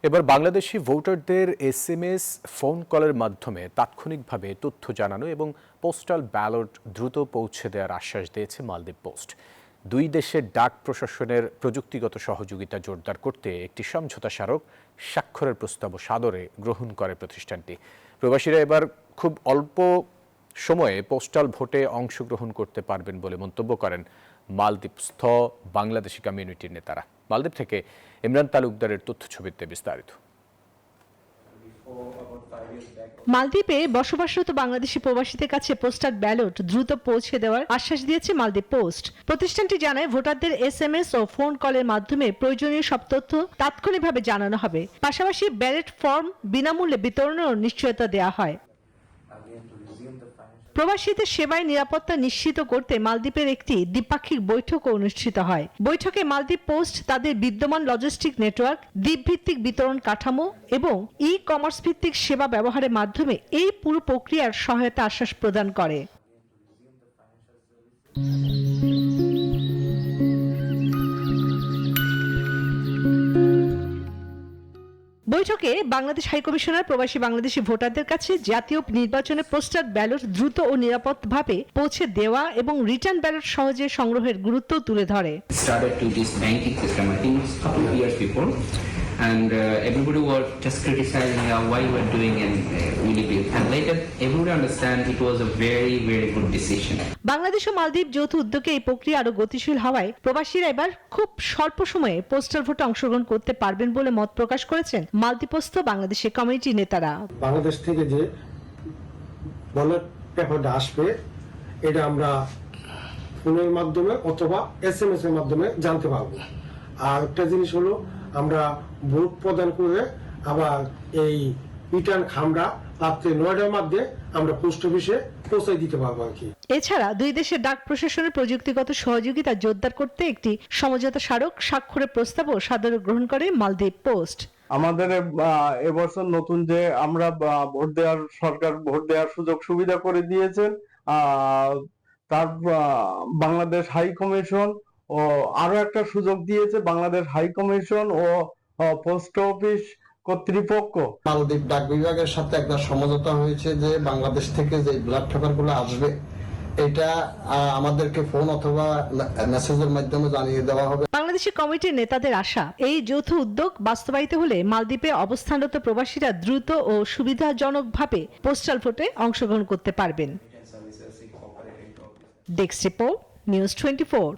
এবার বাংলাদেশি ভোটারদের SMS phone কলের মাধ্যমে তাৎক্ষণিকভাবে তথ্য জানানো এবং পোস্টাল ব্যালট দ্রুত পৌঁছে দেওয়ার আশ্বাস দিয়েছে মালদ্বীপ পোস্ট। দুই দেশের ডাক প্রশাসনের প্রযুক্তিগত সহযোগিতা জোরদার করতে একটি সমঝোতা স্মারক স্বাক্ষরের প্রস্তাবও সাদরে গ্রহণ করে প্রতিষ্ঠানটি। প্রবাসীরা এবার খুব অল্প সময়ে পোস্টাল ভোটে অংশগ্রহণ করতে পারবেন বলে মন্তব্য করেন মালদ্বীপস্থ বাংলাদেশি কমিউনিটির নেতারা। মালদ্বীপ থেকে ইমরান তালুকদারের তথ্যছবিতে বিস্তারিত। মালদ্বীপে বসবাসরত বাংলাদেশি প্রবাসীদের কাছে পোস্টাল ব্যালট দ্রুত পৌঁছে দেওয়ার আশ্বাস দিয়েছে মালদ্বীপ পোস্ট। প্রতিষ্ঠানটি জানায়, ভোটারদের এসএমএস ও ফোন কলের মাধ্যমে প্রয়োজনীয় সব তথ্য তাৎক্ষণিকভাবে জানানো হবে। পাশাপাশি ব্যালট ফর্ম বিনামূল্যে বিতরণেরও নিশ্চয়তা দেওয়া হয়। প্রবাসীদের সেবায় নিরাপত্তা নিশ্চিত করতে মালদ্বীপের একটি দ্বিপাক্ষিক বৈঠকও অনুষ্ঠিত হয়। বৈঠকে মালদ্বীপ পোস্ট তাদের বিদ্যমান লজিস্টিক নেটওয়ার্ক, দ্বীপভিত্তিক বিতরণ কাঠামো এবং ই কমার্স ভিত্তিক সেবা ব্যবহারের মাধ্যমে এই পুরো প্রক্রিয়ার সহায়তা আশ্বাস প্রদান করে। বৈঠকে বাংলাদেশ হাইকমিশনার প্রবাসী বাংলাদেশি ভোটারদের কাছে জাতীয় নির্বাচনে পোস্টাল ব্যালট দ্রুত ও নিরাপদভাবে পৌঁছে দেওয়া এবং রিটার্ন ব্যালট সহজে সংগ্রহের গুরুত্ব তুলে ধরে। And everybody was just criticizing why we were doing and really big. And later, everybody understand it was a very, very good decision. Bangladesh ও মালদ্বীপ যৌথ উদ্যোগে এই প্রক্রিয়া আরো গতিশীল হওয়ায় প্রবাসীরা এবার খুব স্বল্প সময়ে পোস্টাল ভোটে অংশগ্রহণ করতে পারবেন বলে মত প্রকাশ করেছেন মালদ্বীপস্থ বাংলাদেশি কমিউনিটি নেতারা। বাংলাদেশ থেকে যে ব্যালট পেপারটা আসবে, এটা আমরা ফোনের মাধ্যমে অথবা এসএমএস এর মাধ্যমে জানতে পারবো। আর একটা জিনিস হলো, আমরা ভোট প্রদান করে আবার এই রিটার্ন খামরা রাত্রে 9টার মধ্যে আমরা পোস্ট অফিসে পৌঁছে দিতে পারবো আর কি। এছাড়া দুই দেশের ডাক প্রশাসনের প্রযুক্তিগত সহযোগিতা জোরদার করতে একটি সমঝোতা স্মারক স্বাক্ষরের প্রস্তাবও সাদরে গ্রহণ করে মালদ্বীপ পোস্ট। আমাদের এবছর নতুন যে আমরা সরকার ভোট দেওয়ার সুযোগ সুবিধা করে দিয়েছেন, তার বাংলাদেশ হাই কমিশন ও আরো একটা সুযোগ দিয়েছে বাংলাদেশ হাই কমিশন ও পোস্ট অফিস কর্তৃপক্ষ। মালদ্বীপ ডাক বিভাগের সাথে একটা সমঝোতা হয়েছে যে বাংলাদেশ থেকে যে ব্যালট পেপারগুলো আসবে, এটা আমাদেরকে ফোন অথবা মেসেজের মাধ্যমে জানিয়ে দেওয়া হবে। বাংলাদেশি কমিটির নেতাদের আশা, এই যৌথ উদ্যোগ বাস্তবায়িত হলে মালদ্বীপে অবস্থানরত প্রবাসীরা দ্রুত ও সুবিধাজনকভাবে পোস্টাল ভোটে অংশগ্রহণ করতে পারবেন। Desk report, news 24।